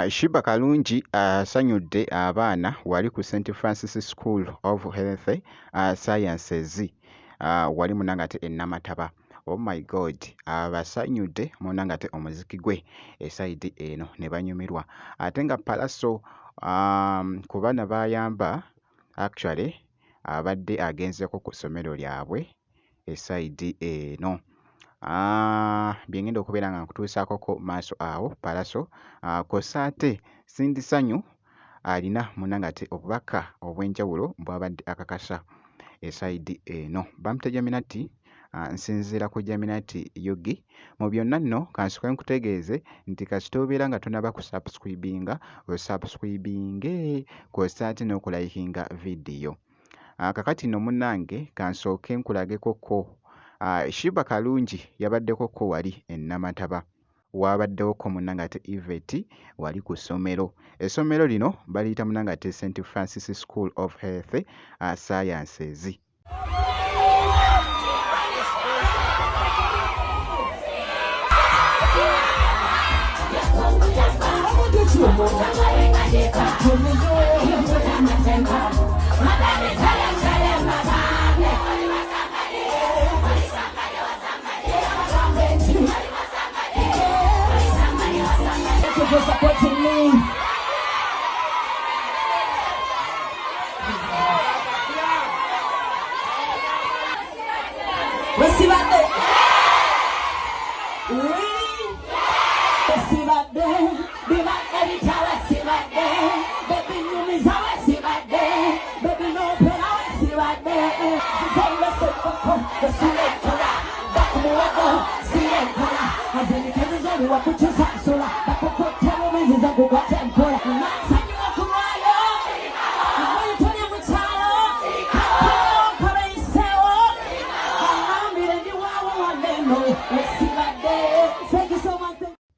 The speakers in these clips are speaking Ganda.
Shiba Kalungi asanyudde abaana wali ku St. Francis School of Health Sciences wali munangate e Namataba. Oh my God, abasanyudde munangate omuziki gwe esayidi eno ne banyumirwa ate nga Palaso ku baana bayamba actually abadde agenzeko ku ssomero lyabwe esayidi eno. Byengenda okubeera nga nkutuusaako ko maaso awo Palaso kw'ossa ate Sindi Sanyu alina munangate obubaka obw'enjawulo bw'abadde akakasa esayidi eno. Bamuta Jaminati nsinziira ku Jaminati Yugi. Mu byonna nno kansooke nkutegeeze nti kasita obeera nga tonaba kusubscribinga osubscribinge kw'ossa ate n'okulayikinga vidiyo. Kakati nno munnange kansooke nkulageko ko Shiba Kalungi yabaddeko ko wali e Namataba. Wabaddewo ko munangate Yvette wali ku ssomero. Essomero lino baliyita munangate St. Francis School of Health Sciences. For supporting me. Recibate. Really? Recibate. Be my editor, recibate. Baby, you miss how recibate. Baby, no pain, how recibate. Say, listen, the selector. Back me up, selector. As in the cases only what put your socks on.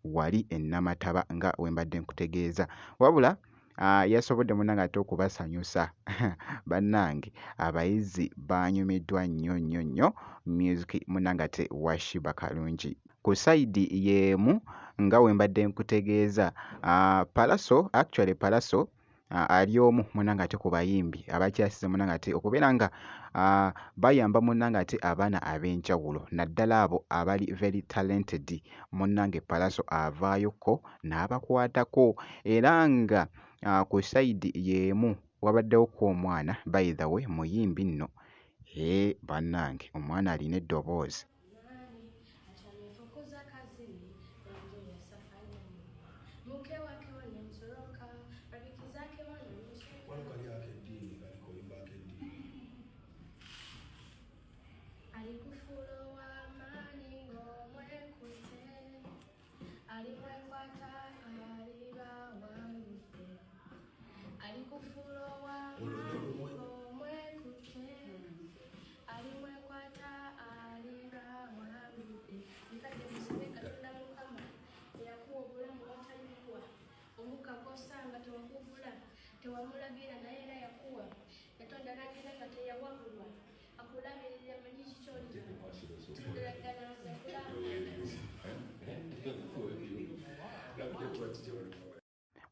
Wali e Namataba nga wembadde nkutegeeza wabula yasobodde munangate okubasanyusa bannange abayizi banyumiddwa nnyo music munangate wa Shiba Kalungi. Ku sayidi y'emu nga wembadde nkutegeeza Palaso ali omu munangate ku bayimbi abakyasize munangate okubeera nga bayamba munangate abaana ab'enjawulo naddala abo abali very talented. Munnange Palaso avaayoko n'abakwatako era nga ku sayidi y'emu wabaddewo ku omwana by the way muyimbi nno bannange omwana alina eddoboozi.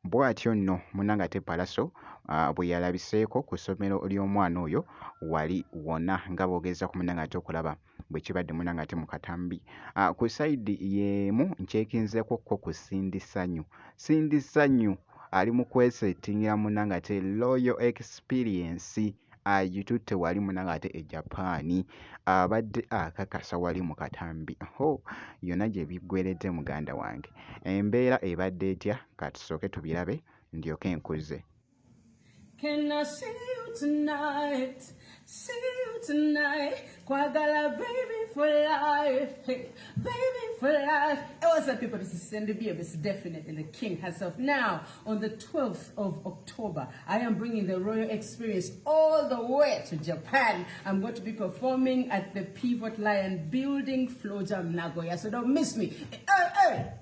Bw'atyo nno munangate Palaso bwe yalabiseeko ku ssomero ly'omwana oyo wali wonna nga boogeza ku munangate okulaba bwe kibadde munangate mu katambi. Ku sayidi y'emu nkyekinzeeko ko ku Sindi Sanyu. Sindi Sanyu ali mu kwesettingira munangate Royal Experience agitutte wali munangate e Japan abadde akakasa wali mu katambi. Yonna gye biggweredde muganda wange. Embeera ebadde etya katusooke tubirabe ndyoke nkuze. Can I see you tonight? See you tonight. Kwagala baby for life. Hey, baby for life. It was the people, this is Sandy B. It's definitely the king herself. Now, on the 12th of October, I am bringing the Royal Experience all the way to Japan. I'm going to be performing at the Pivot Lion Building, Floja, Nagoya. So don't miss me. Hey.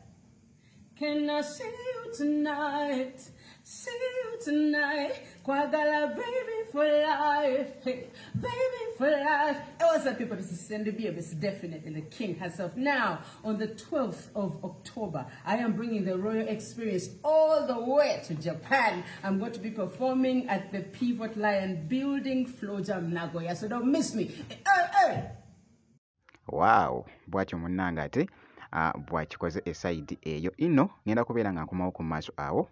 Can I see you tonight? See you tonight. Kwagala baby for life, hey, baby for life. What's up, people? This is Cindy B. It's definitely the king herself. Now, on the 12th of October, I am bringing the Royal Experience all the way to Japan. I'm going to be performing at the Pivot Lion Building, Floja, Nagoya. So don't miss me. Hey. Wow, bwatyo munnange ate bwakikoze esayidi eyo ino ngenda kubeera nga nkomawo ku maaso awo